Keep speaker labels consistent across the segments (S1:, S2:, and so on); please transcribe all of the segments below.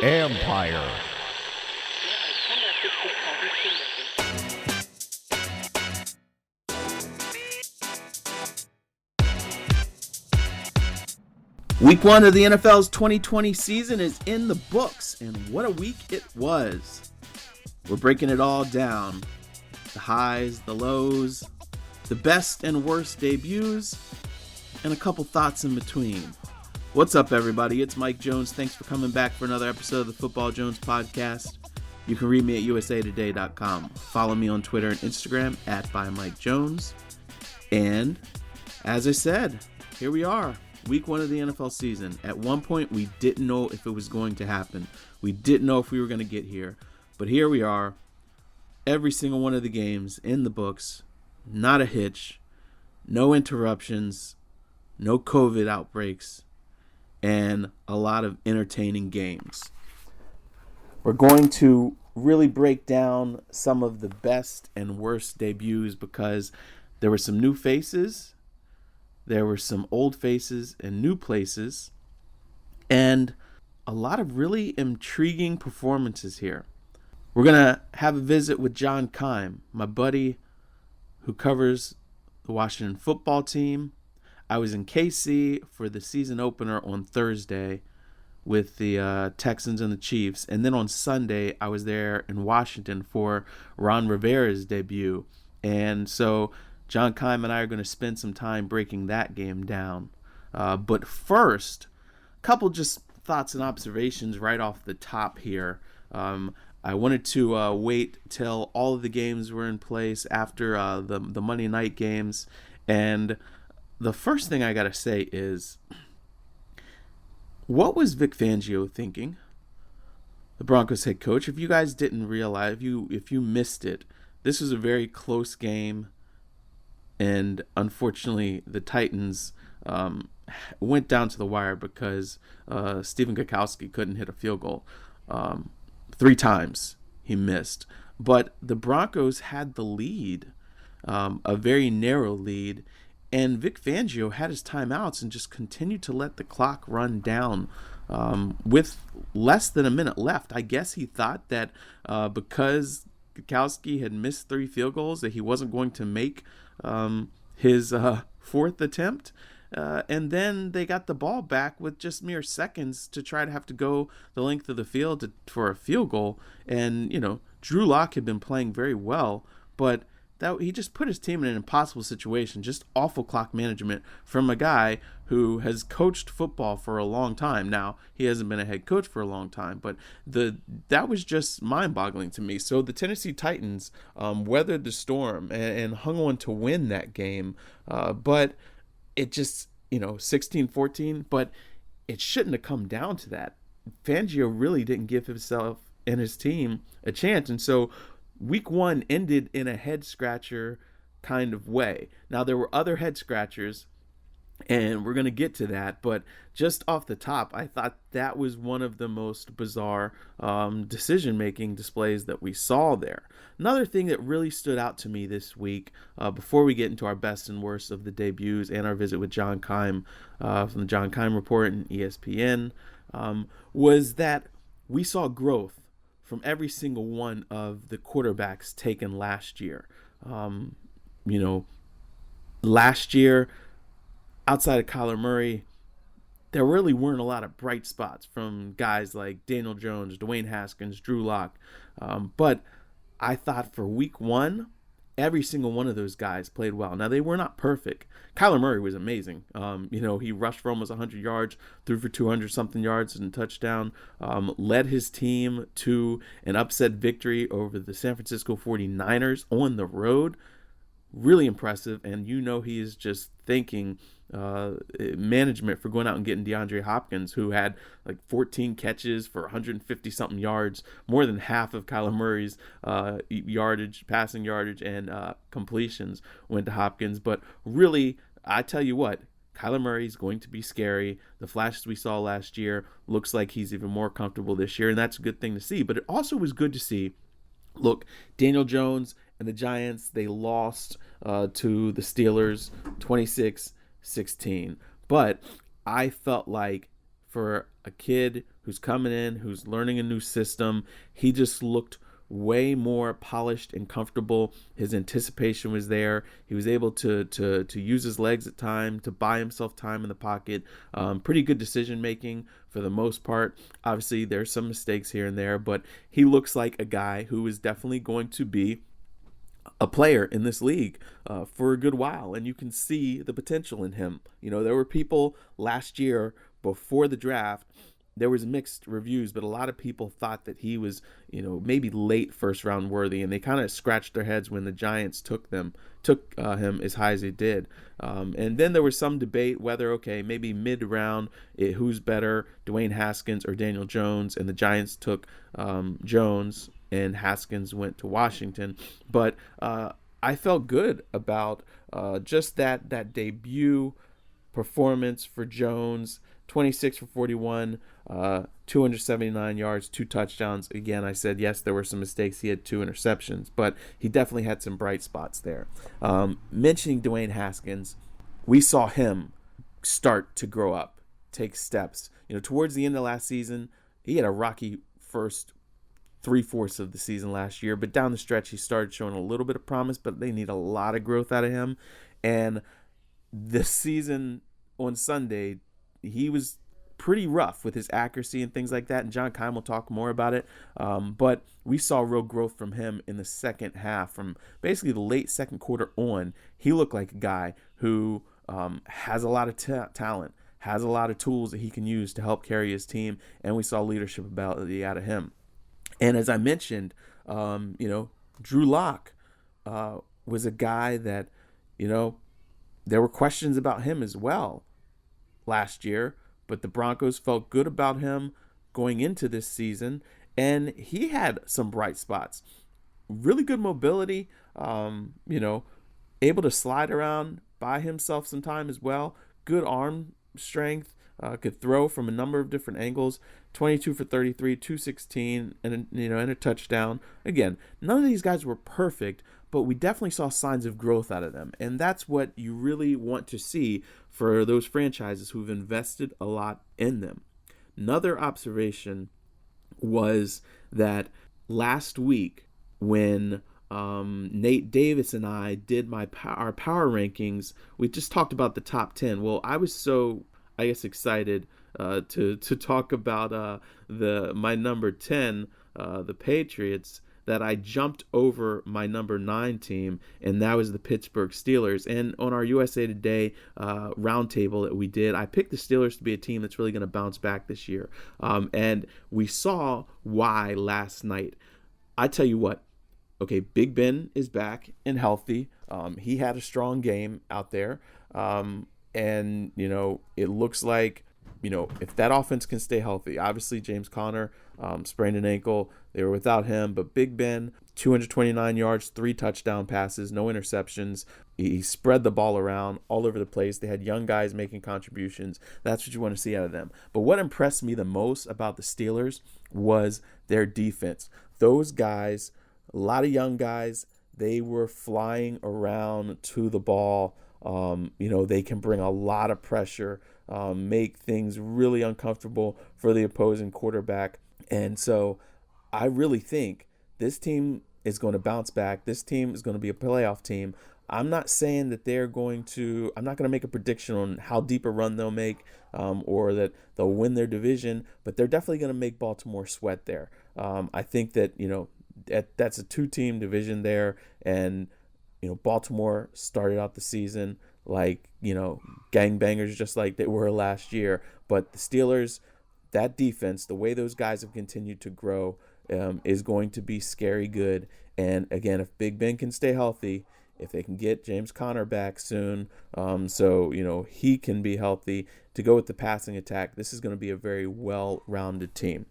S1: Empire. Week 1 of the NFL's 2020 season is in the books, and what a week it was. We're breaking it all down. The highs, the lows, the best and worst debuts, and a couple thoughts in between. What's up, everybody? It's Mike Jones. Thanks for coming back for another episode of the Football Jones podcast. You can read me at usatoday.com. Follow me on Twitter and Instagram at @ByMikeJones. And as I said, here we are. Week 1 of the NFL season. At one point, we didn't know if it was going to happen. We didn't know if we were going to get here. But here we are. Every single one of the games in the books. Not a hitch. No interruptions. No COVID outbreaks. And a lot of entertaining games. We're going to really break down some of the best and worst debuts because there were some new faces. There were some old faces and new places, and a lot of really intriguing performances here. We're going to have a visit with John Keim, my buddy who covers the Washington Football Team. I was in KC for the season opener on Thursday with the Texans and the Chiefs, and then on Sunday I was there in Washington for Ron Rivera's debut, and so John Keim and I are going to spend some time breaking that game down. But first, a couple just thoughts and observations right off the top here. I wanted to wait till all of the games were in place after the Monday night games. And the first thing I got to say is, what was Vic Fangio thinking? The Broncos head coach. If you guys didn't realize, if you missed it, this was a very close game. And unfortunately, the Titans went down to the wire because Stephen Gostkowski couldn't hit a field goal. 3 times he missed. But the Broncos had the lead, a very narrow lead. And Vic Fangio had his timeouts and just continued to let the clock run down with less than a minute left. I guess he thought that because Gostkowski had missed 3 field goals that he wasn't going to make his 4th attempt, and then they got the ball back with just mere seconds to try to have to go the length of the field for a field goal. And Drew Lock had been playing very well, but that he just put his team in an impossible situation. Just awful clock management from a guy who has coached football for a long time. Now, he hasn't been a head coach for a long time, but that was just mind-boggling to me. So the Tennessee Titans weathered the storm and hung on to win that game. But it just, 16-14, but it shouldn't have come down to that. Fangio really didn't give himself and his team a chance. And so Week 1 ended in a head-scratcher kind of way. Now, there were other head-scratchers, and we're going to get to that, but just off the top, I thought that was one of the most bizarre decision-making displays that we saw there. Another thing that really stood out to me this week, before we get into our best and worst of the debuts and our visit with John Keim from the John Keim Report and ESPN, was that we saw growth from every single one of the quarterbacks taken last year. Last year, outside of Kyler Murray, there really weren't a lot of bright spots from guys like Daniel Jones, Dwayne Haskins, Drew Lock. But I thought for Week 1, every single one of those guys played well. Now, they were not perfect. Kyler Murray was amazing. He rushed for almost 100 yards, threw for 200-something yards and a touchdown, led his team to an upset victory over the San Francisco 49ers on the road. Really impressive, and he is just thanking management for going out and getting DeAndre Hopkins, who had like 14 catches for 150-something yards, more than half of Kyler Murray's passing yardage, and completions went to Hopkins. But really, I tell you what, Kyler Murray is going to be scary. The flashes we saw last year looks like he's even more comfortable this year, and that's a good thing to see. But it also was good to see, look, Daniel Jones and the Giants, they lost to the Steelers 26-16. But I felt like for a kid who's coming in, who's learning a new system. He just looked way more polished and comfortable. His anticipation was there. He was able to use his legs at time, to buy himself time in the pocket. Pretty good decision making for the most part. Obviously, there's some mistakes here and there, but he looks like a guy who is definitely going to be a player in this league for a good while, and you can see the potential in him. There were people last year before the draft. There was mixed reviews, but a lot of people thought that he was, maybe late first round worthy, and they kind of scratched their heads when the Giants took him as high as they did. And then there was some debate whether, maybe mid round, who's better, Dwayne Haskins or Daniel Jones, and the Giants took Jones, and Haskins went to Washington. But I felt good about just that debut performance for Jones. 26 for 41, 279 yards, 2 touchdowns. Again, I said, yes, there were some mistakes. He had 2 interceptions, but he definitely had some bright spots there. Mentioning Dwayne Haskins, we saw him start to grow up, take steps. Towards the end of last season, he had a rocky first 3/4 of the season last year, but down the stretch, he started showing a little bit of promise, but they need a lot of growth out of him. And this season on Sunday, he was pretty rough with his accuracy and things like that, and John Keim will talk more about it. But we saw real growth from him in the second half. From basically the late second quarter on, he looked like a guy who has a lot of talent, has a lot of tools that he can use to help carry his team, and we saw leadership ability out of him. And as I mentioned, Drew Lock was a guy that, there were questions about him as well last year, but the Broncos felt good about him going into this season, and he had some bright spots. Really good mobility, able to slide around by himself sometime as well. Good arm strength, could throw from a number of different angles. 22 for 33, 216, and a touchdown. Again, none of these guys were perfect, but we definitely saw signs of growth out of them. And that's what you really want to see for those franchises who've invested a lot in them. Another observation was that last week when Nate Davis and I did our power rankings, we just talked about the top 10. Well, I was so, excited to talk about my number 10, the Patriots, that I jumped over my number 9 team, and that was the Pittsburgh Steelers. And on our USA Today roundtable that we did, I picked the Steelers to be a team that's really going to bounce back this year. And we saw why last night. I tell you what, Big Ben is back and healthy. He had a strong game out there. And, it looks like, if that offense can stay healthy, obviously James Conner sprained an ankle. They were without him, but Big Ben, 229 yards, 3 touchdown passes, no interceptions. He spread the ball around all over the place. They had young guys making contributions. That's what you want to see out of them. But what impressed me the most about the Steelers was their defense. Those guys, a lot of young guys, they were flying around to the ball. They can bring a lot of pressure, make things really uncomfortable for the opposing quarterback. And so I really think this team is going to bounce back. This team is going to be a playoff team. I'm not saying that I'm not going to make a prediction on how deep a run they'll make or that they'll win their division, but they're definitely going to make Baltimore sweat there. I think that, that's a 2-team division there, and Baltimore started out the season like, gangbangers, just like they were last year. But the Steelers, that defense, the way those guys have continued to grow, is going to be scary good. And again, if Big Ben can stay healthy, if they can get James Conner back soon, so he can be healthy to go with the passing attack, this is going to be a very well-rounded team.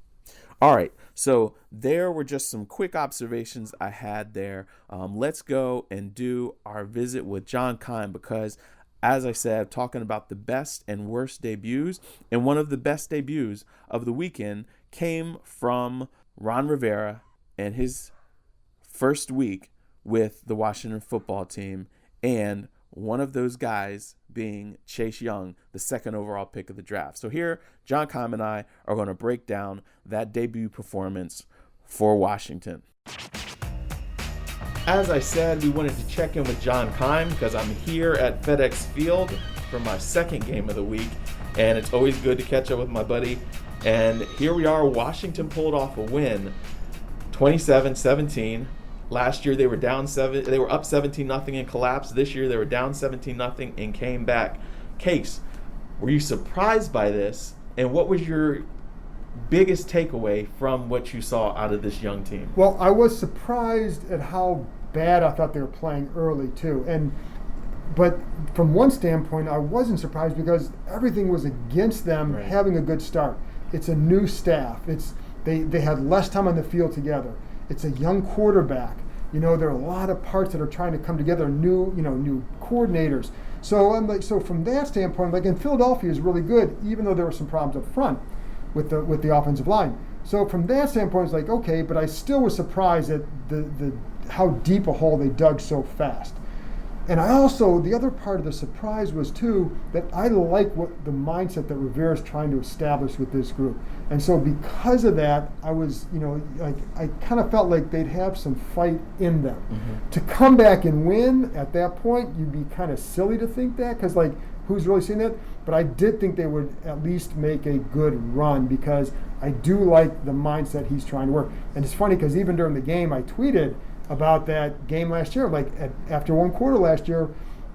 S1: All right, so there were just some quick observations I had there. Let's go and do our visit with John Keim, because, as I said, talking about the best and worst debuts, and one of the best debuts of the weekend came from Ron Rivera and his first week with the Washington Football Team, and one of those guys being Chase Young, the second overall pick of the draft. So here, John Keim and I are going to break down that debut performance for Washington. As I said, we wanted to check in with John Keim because I'm here at FedEx Field for my second game of the week, and it's always good to catch up with my buddy. And here we are, Washington pulled off a win, 27-17. Last year they were up 17-0 and collapsed. This year they were down 17-0 and came back. Case, were you surprised by this? And what was your biggest takeaway from what you saw out of this young team?
S2: Well, I was surprised at how bad I thought they were playing early too. But from one standpoint, I wasn't surprised because everything was against them having a good start. It's a new staff. They had less time on the field together. It's a young quarterback. There are a lot of parts that are trying to come together. New coordinators. So from that standpoint, and Philadelphia is really good, even though there were some problems up front with the offensive line. So from that standpoint, it's like okay, but I still was surprised at the how deep a hole they dug so fast. And the other part of the surprise was too that I like what the mindset that Rivera is trying to establish with this group. And so because of that, I was, I kind of felt like they'd have some fight in them. Mm-hmm. To come back and win at that point, you'd be kind of silly to think that because who's really seen that? But I did think they would at least make a good run because I do like the mindset he's trying to work. And it's funny because even during the game, I tweeted about that game last year. After one quarter last year,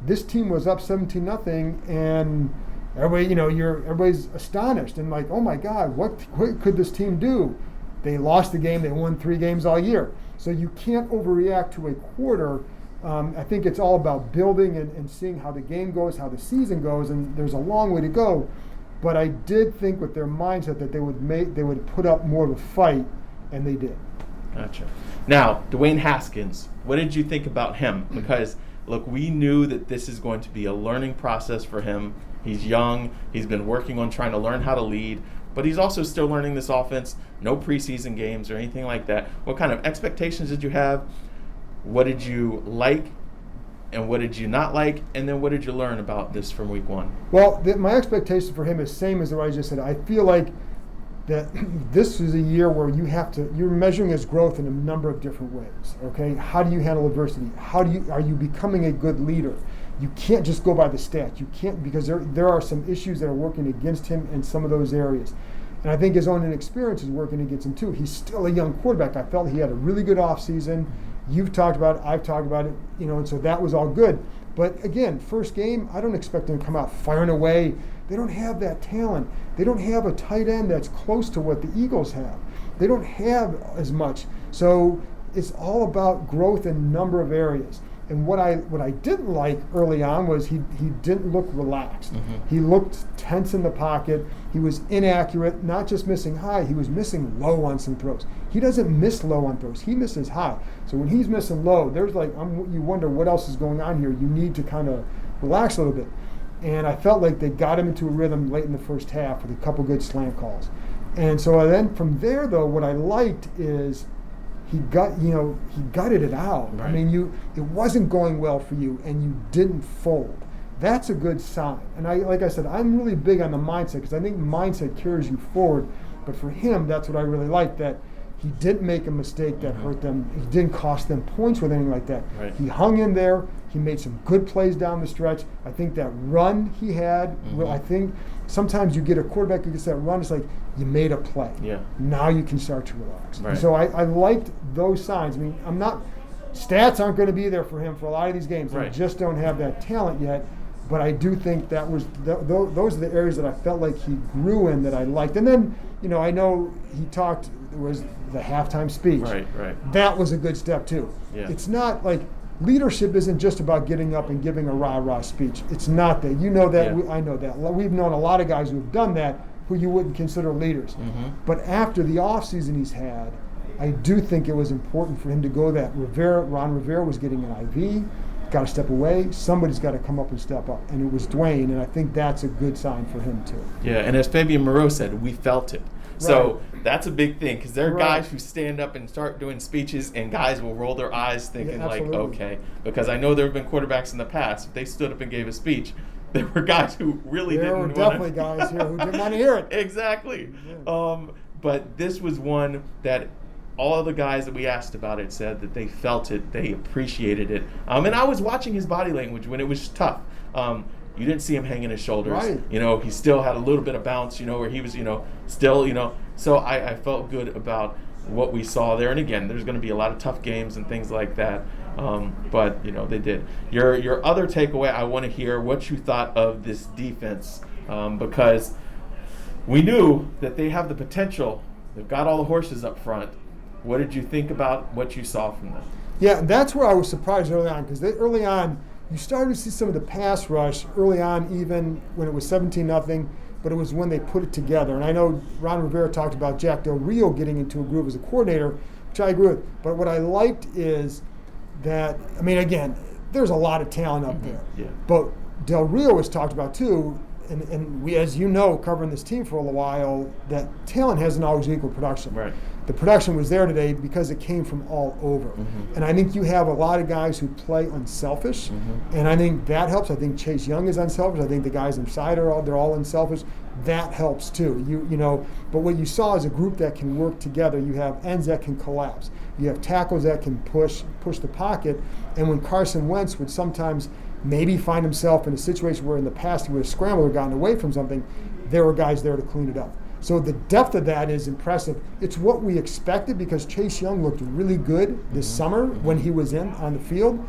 S2: this team was up 17-0, and everybody, everybody's astonished and oh my God, what could this team do? They lost the game. They won 3 games all year. So you can't overreact to a quarter. I think it's all about building and seeing how the game goes, how the season goes, and there's a long way to go. But I did think with their mindset that they would put up more of a fight, and they did.
S1: Gotcha. Now, Dwayne Haskins, what did you think about him? Because, look, we knew that this is going to be a learning process for him. He's young. He's been working on trying to learn how to lead, but he's also still learning this offense. No preseason games or anything like that. What kind of expectations did you have? What did you like? And what did you not like? And then what did you learn about this from week 1?
S2: Well, my expectation for him is same as what I just said. I feel like that this is a year where you're measuring his growth in a number of different ways. Okay, how do you handle adversity? Are you becoming a good leader? You can't just go by the stats. You can't, because there are some issues that are working against him in some of those areas. And I think his own inexperience is working against him too. He's still a young quarterback. I felt he had a really good offseason. You've talked about it, I've talked about it, and so that was all good. But again, first game, I don't expect him to come out firing away. They don't have that talent. They don't have a tight end that's close to what the Eagles have. They don't have as much. So it's all about growth in a number of areas. And what I didn't like early on was he didn't look relaxed. Mm-hmm. He looked tense in the pocket. He was inaccurate, not just missing high, he was missing low on some throws. He doesn't miss low on throws, he misses high. So when he's missing low, there's you wonder what else is going on here. You need to kind of relax a little bit. And I felt like they got him into a rhythm late in the first half with a couple good slant calls. And so then from there, though, what I liked is he gutted it out. Right. I mean, it wasn't going well for you, and you didn't fold. That's a good sign. And like I said, I'm really big on the mindset because I think mindset carries you forward. But for him, that's what I really liked, that he didn't make a mistake that hurt them. He didn't cost them points with anything like that. Right. He hung in there. He made some good plays down the stretch. I think that run he had, I think sometimes you get a quarterback who gets that run, it's like you made a play. Yeah. Now you can start to relax. Right. So I liked those signs. I mean, stats aren't going to be there for him for a lot of these games. Right. They just don't have that talent yet. But I do think that was those are the areas that I felt like he grew in that I liked. And then, I know he talked, it was the halftime speech. Right. That was a good step too. Yeah. It's not like leadership isn't just about getting up and giving a rah-rah speech. It's not that. You know that. Yeah. I know that. We've known a lot of guys who have done that who you wouldn't consider leaders. Mm-hmm. But after the offseason he's had, I do think it was important for him to go that Ron Rivera was getting an IV. got to step away. Somebody's got to come up and step up. And it was Dwayne, and I think that's a good sign for him too.
S1: Yeah, and as Fabian Moreau said, we felt it. So that's a big thing, because there are guys who stand up and start doing speeches, and guys will roll their eyes thinking okay. Because I know there have been quarterbacks in the past, if they stood up and gave a speech, there were guys who really didn't want to.
S2: There were definitely guys here who didn't want to hear it.
S1: Exactly. Yeah. But this was one that all the guys that we asked about it said that they felt it, they appreciated it. And I was watching his body language when it was tough. You didn't see him hanging his shoulders.
S2: Right.
S1: He still had a little bit of bounce, where he was, still, So I felt good about what we saw there. And again, there's going to be a lot of tough games and things like that. But, they did. Your other takeaway, I want to hear what you thought of this defense, because we knew that they have the potential. They've got all the horses up front. What did you think about what you saw from them?
S2: Yeah, that's where I was surprised early on, because early on, you started to see some of the pass rush early on, even when it was 17-0, but it was when they put it together. And I know Ron Rivera talked about Jack Del Rio getting into a groove as a coordinator, which I agree with. But what I liked is that, again, there's a lot of talent up there.
S1: Yeah.
S2: But Del Rio has talked about, too, and we, as you know, covering this team for a while, that talent hasn't always equaled production.
S1: Right.
S2: The production was there today because it came from all over.
S1: Mm-hmm.
S2: And I think you have a lot of guys who play unselfish, and I think that helps. I think Chase Young is unselfish. I think the guys inside they're all unselfish. That helps too. But what you saw is a group that can work together. You have ends that can collapse. You have tackles that can push the pocket. And when Carson Wentz would sometimes maybe find himself in a situation where in the past he would have scrambled or gotten away from something, there were guys there to clean it up. So the depth of that is impressive. It's what we expected, because Chase Young looked really good this summer when he was on the field.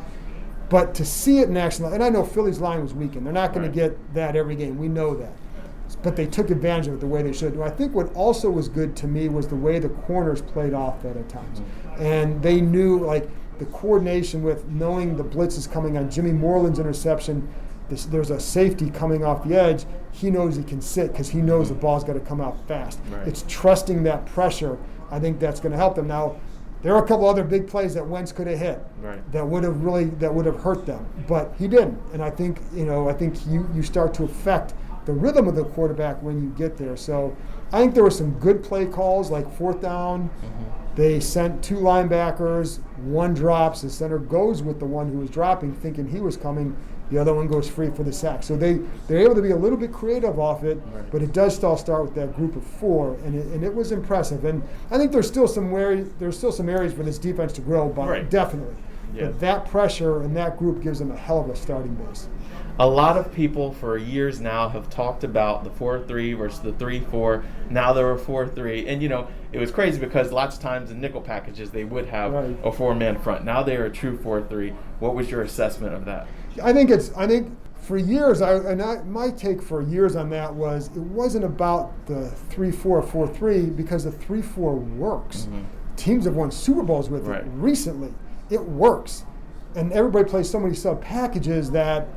S2: But to see it in action, and I know Philly's line was weakened. They're not going to get that every game. We know that. But they took advantage of it the way they should. I think what also was good to me was the way the corners played off that at times. And they knew, the coordination with knowing the blitz is coming on Jimmy Moreland's interception. There's a safety coming off the edge. He knows he can sit because he knows the ball's got to come out fast.
S1: Right.
S2: It's trusting that pressure. I think that's going to help them. Now, there are a couple other big plays that Wentz could have hit that would have hurt them, but he didn't. And I think you start to affect the rhythm of the quarterback when you get there. So I think there were some good play calls, like fourth down. They sent two linebackers, one drops. The center goes with the one who was dropping, thinking he was coming. The other one goes free for the sack. So they're able to be a little bit creative off it, but it does still start with that group of four, and it was impressive. And I think there's still some areas for this defense to grow, but definitely. Yeah. But that pressure and that group gives them a hell of a starting base.
S1: A lot of people for years now have talked about the 4-3 versus the 3-4. Now they're a 4-3. And, it was crazy because lots of times in nickel packages they would have a four-man front. Now they're a true 4-3. What was your assessment of that?
S2: I think for years, my take for years on that was it wasn't about the 3-4, 4-3 because the 3-4 works. Teams have won Super Bowls with it recently. It works. And everybody plays so many sub-packages that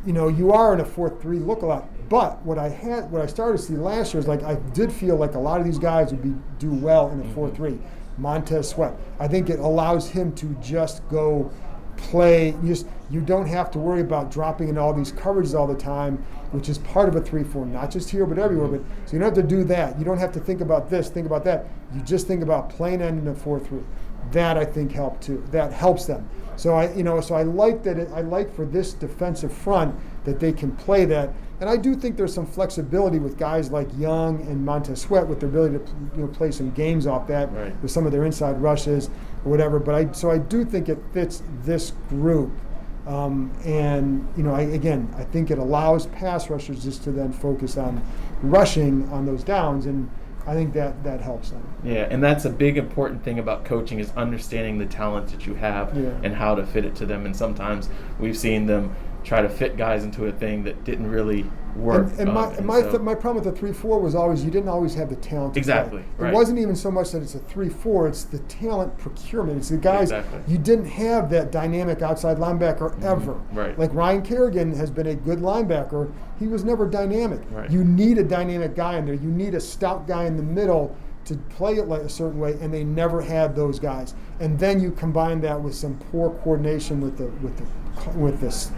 S2: you are in a 4-3 look-a-lot. But what I started to see last year is I did feel like a lot of these guys would do well in a 4-3. Montez Sweat. I think it allows him to just go play. You don't have to worry about dropping in all these coverages all the time, which is part of a 3-4, not just here but everywhere. But so you don't have to do that. You don't have to think about this, think about that. You just think about plain end in a 4-3. That I think helped too. That helps them. So I like that. I like for this defensive front that they can play that, and I do think there's some flexibility with guys like Young and Montez Sweat with their ability to play some games off that with some of their inside rushes or whatever. But I do think it fits this group, and I think it allows pass rushers just to then focus on rushing on those downs, and I think that helps them.
S1: Yeah, and that's a big important thing about coaching is understanding the talent that you have and how to fit it to them. And sometimes we've seen them try to fit guys into a thing that didn't really work.
S2: My problem with the 3-4 was always you didn't always have the talent to play. It wasn't even so much that it's a 3-4, it's the talent procurement. It's the guys, you didn't have that dynamic outside linebacker ever. Like Ryan Kerrigan has been a good linebacker. He was never dynamic. You need a dynamic guy in there. You need a stout guy in the middle to play it like a certain way, and they never had those guys. And then you combine that with some poor coordination with this,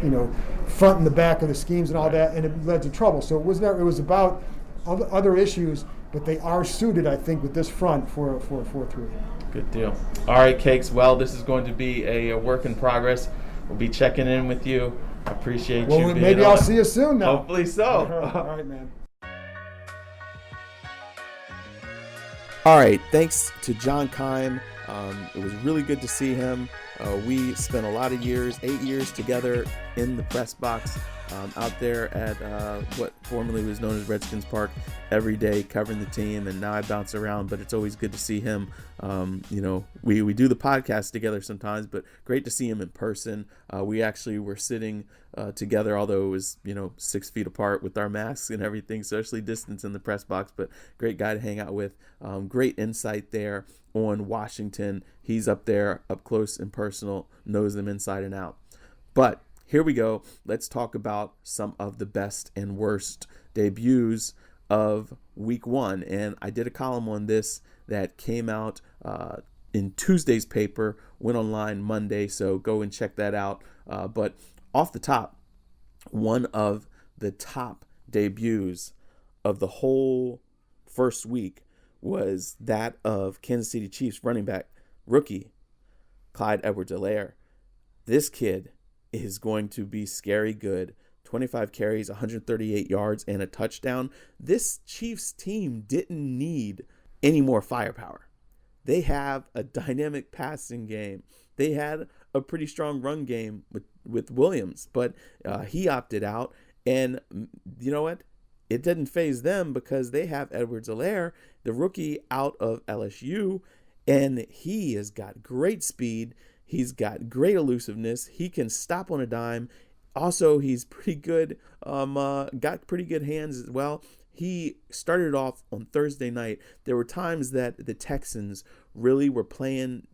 S2: front and the back of the schemes and all that, and it led to trouble. So it was about other issues, but they are suited, I think, with this front for a 4-3.
S1: Good deal. All right, Cakes. Well, this is going to be a work in progress. We'll be checking in with you. I appreciate you being
S2: maybe
S1: on.
S2: I'll see you soon now.
S1: Hopefully so.
S2: All right, man.
S1: All right, thanks to John Keim. It was really good to see him. We spent a lot of years, 8 years together in the press box out there at what formerly was known as Redskins Park every day covering the team, and now I bounce around, but it's always good to see him. We do the podcast together sometimes, but great to see him in person. We actually were sitting together, although it was 6 feet apart with our masks and everything, socially distanced in the press box, but great guy to hang out with. Great insight there on Washington. He's up there, up close and personal, knows them inside and out. But here we go. Let's talk about some of the best and worst debuts of week 1. And I did a column on this that came out in Tuesday's paper, went online Monday, so go and check that out. But off the top, one of the top debuts of the whole first week was that of Kansas City Chiefs running back rookie Clyde Edwards-Helaire. This kid is going to be scary good. 25 carries, 138 yards, and a touchdown. This Chiefs team didn't need any more firepower. They have a dynamic passing game. They had a pretty strong run game with Williams, but he opted out. And you know what? It didn't faze them because they have Edwards-Helaire, the rookie out of LSU, and he has got great speed. He's got great elusiveness. He can stop on a dime. Also, he's pretty good, got pretty good hands as well. He started off on Thursday night. There were times that the Texans really were playing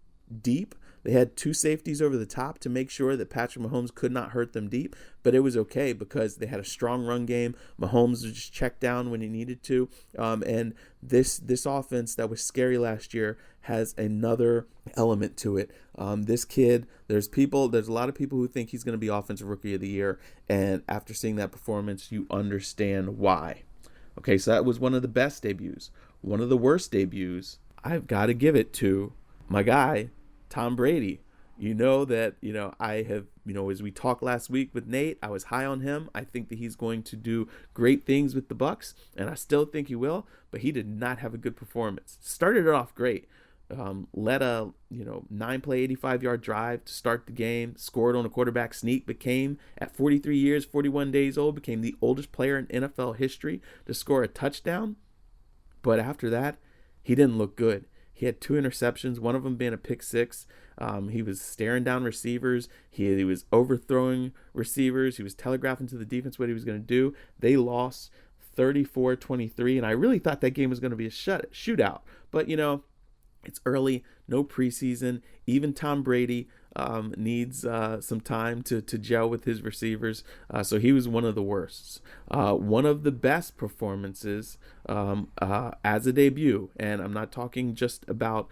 S1: deep. They had 2 safeties over the top to make sure that Patrick Mahomes could not hurt them deep, but it was okay because they had a strong run game. Mahomes would just check down when he needed to, and this offense that was scary last year has another element to it. This kid, there's a lot of people who think he's going to be Offensive Rookie of the Year, and after seeing that performance, you understand why. Okay, so that was one of the best debuts. One of the worst debuts, I've got to give it to my guy, Tom Brady. I have, as we talked last week with Nate, I was high on him. I think that he's going to do great things with the Bucs, and I still think he will, but he did not have a good performance. Started it off great. Led a 9-play, 85-yard drive to start the game, scored on a quarterback sneak, became, at 43 years, 41 days old, became the oldest player in NFL history to score a touchdown. But after that, he didn't look good. He had 2 interceptions, one of them being a pick 6. He was staring down receivers. He was overthrowing receivers. He was telegraphing to the defense what he was going to do. They lost 34-23, and I really thought that game was going to be a shootout. But, it's early, no preseason. Even Tom Brady needs some time to gel with his receivers. So he was one of the worst. One of the best performances as a debut, and I'm not talking just about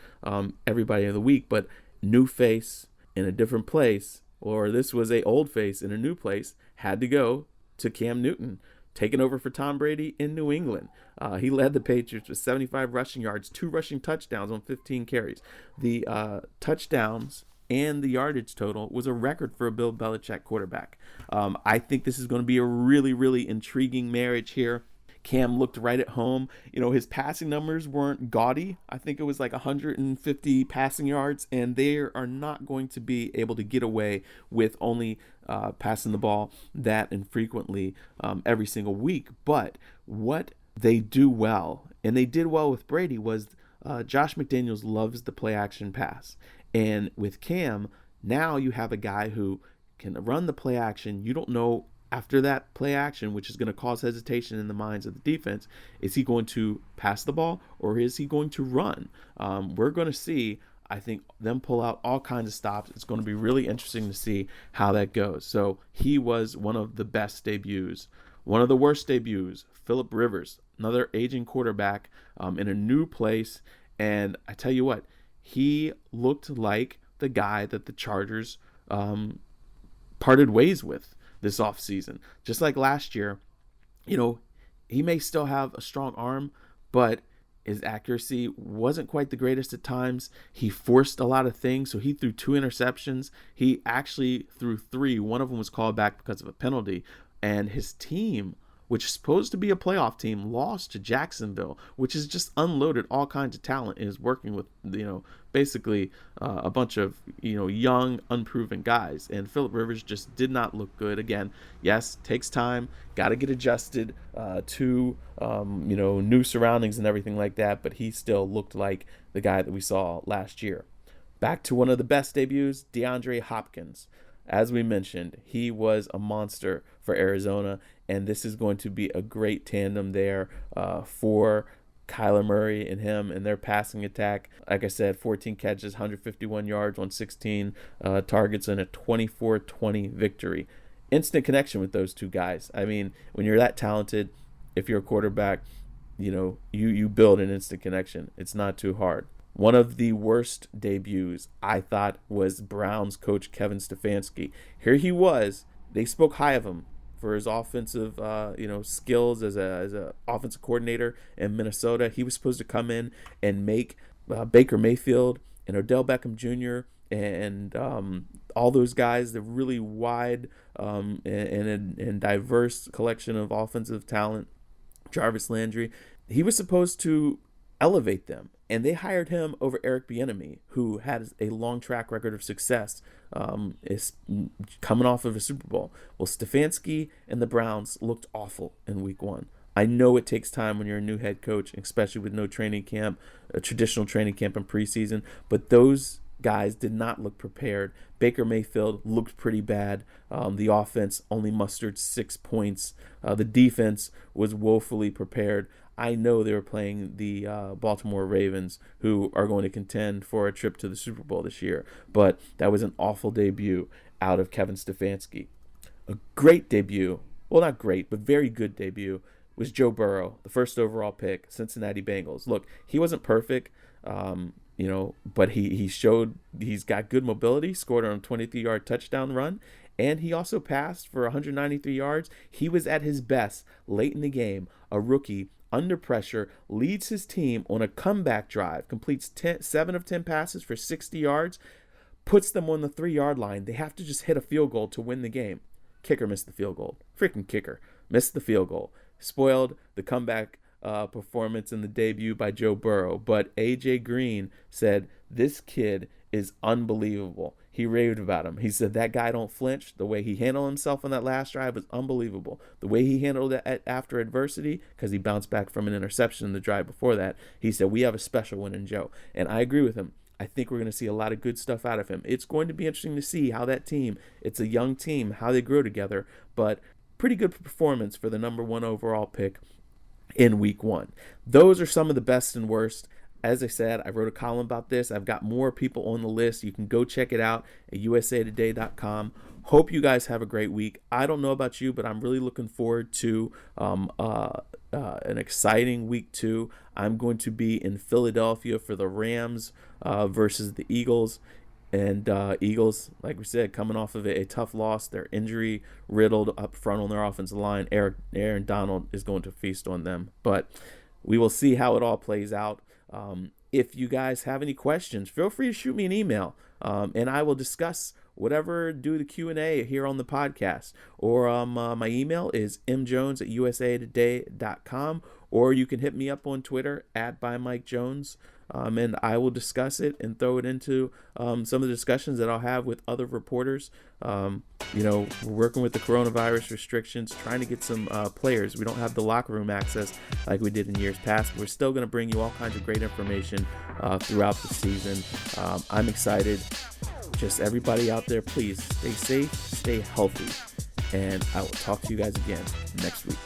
S1: everybody of the week, but new face in a different place, or this was a old face in a new place, had to go to Cam Newton, taking over for Tom Brady in New England. He led the Patriots with 75 rushing yards, 2 rushing touchdowns on 15 carries. The touchdowns and the yardage total was a record for a Bill Belichick quarterback. I think this is going to be a really, really intriguing marriage here. Cam looked right at home. His passing numbers weren't gaudy. I think it was like 150 passing yards, and they are not going to be able to get away with only passing the ball that infrequently every single week. But what they do well, and they did well with Brady, was Josh McDaniels loves the play action pass. And with Cam, now you have a guy who can run the play action. You don't know after that play action, which is going to cause hesitation in the minds of the defense, is he going to pass the ball or is he going to run? We're going to see, I think, them pull out all kinds of stops. It's going to be really interesting to see how that goes. So he was one of the best debuts. One of the worst debuts, Phillip Rivers, another aging quarterback in a new place. And I tell you what, he looked like the guy that the Chargers parted ways with this offseason. Just like last year, he may still have a strong arm, but his accuracy wasn't quite the greatest at times. He forced a lot of things, so he threw 2 interceptions. He actually threw 3. One of them was called back because of a penalty. And his team, which is supposed to be a playoff team, lost to Jacksonville, which has just unloaded all kinds of talent and is working with, basically a bunch of, young, unproven guys. And Phillip Rivers just did not look good. Again, yes, takes time, got to get adjusted to, new surroundings and everything like that, but he still looked like the guy that we saw last year. Back to one of the best debuts, DeAndre Hopkins. As we mentioned, he was a monster for Arizona, and this is going to be a great tandem there for Kyler Murray and him and their passing attack. Like I said, 14 catches, 151 yards on 16 targets, and a 24-20 victory. Instant connection with those two guys. I mean, when you're that talented, if you're a quarterback, you build an instant connection. It's not too hard. One of the worst debuts, I thought, was Browns coach Kevin Stefanski. Here he was. They spoke high of him for his offensive, skills as a offensive coordinator in Minnesota. He was supposed to come in and make Baker Mayfield and Odell Beckham Jr. and all those guys, the really wide and diverse collection of offensive talent, Jarvis Landry. He was supposed to elevate them. And they hired him over Eric Bieniemy, who has a long track record of success, is coming off of a Super Bowl. Well, Stefanski and the Browns looked awful in week 1. I know it takes time when you're a new head coach, especially with no training camp, a traditional training camp and preseason, but those guys did not look prepared. Baker Mayfield looked pretty bad. The offense only mustered 6 points. The defense was woefully prepared. I know they were playing the Baltimore Ravens, who are going to contend for a trip to the Super Bowl this year. But that was an awful debut out of Kevin Stefanski. A great debut, well, not great, but very good debut, was Joe Burrow, the first overall pick, Cincinnati Bengals. Look, he wasn't perfect, but he showed he's got good mobility, scored on a 23-yard touchdown run, and he also passed for 193 yards. He was at his best late in the game, a rookie, under pressure, leads his team on a comeback drive, completes 7 of 10 passes for 60 yards, puts them on the 3-yard line. They have to just hit a field goal to win the game. Kicker missed the field goal. Freaking kicker missed the field goal. Spoiled the comeback performance in the debut by Joe Burrow. But A.J. Green said, this kid is unbelievable. He raved about him. He said that guy don't flinch. The way he handled himself on that last drive was unbelievable. The way he handled it after adversity, because he bounced back from an interception in the drive before that, he said, we have a special one in Joe. And I agree with him. I think we're going to see a lot of good stuff out of him. It's going to be interesting to see how that team, it's a young team, how they grow together. But pretty good performance for the number 1 overall pick in week 1. Those are some of the best and worst. As I said, I wrote a column about this. I've got more people on the list. You can go check it out at usatoday.com. Hope you guys have a great week. I don't know about you, but I'm really looking forward to an exciting week 2. I'm going to be in Philadelphia for the Rams versus the Eagles. And Eagles, like we said, coming off of a tough loss. They're injury riddled up front on their offensive line. Aaron Donald is going to feast on them. But we will see how it all plays out. If you guys have any questions, feel free to shoot me an email, and I will discuss whatever, do the Q&A here on the podcast. Or my email is mjones@usatoday.com, or you can hit me up on Twitter @ByMikeJones, and I will discuss it and throw it into some of the discussions that I'll have with other reporters. We're working with the coronavirus restrictions, trying to get some players. We don't have the locker room access like we did in years past. We're still going to bring you all kinds of great information throughout the season. I'm excited. Just everybody out there, please stay safe, stay healthy, and I will talk to you guys again next week.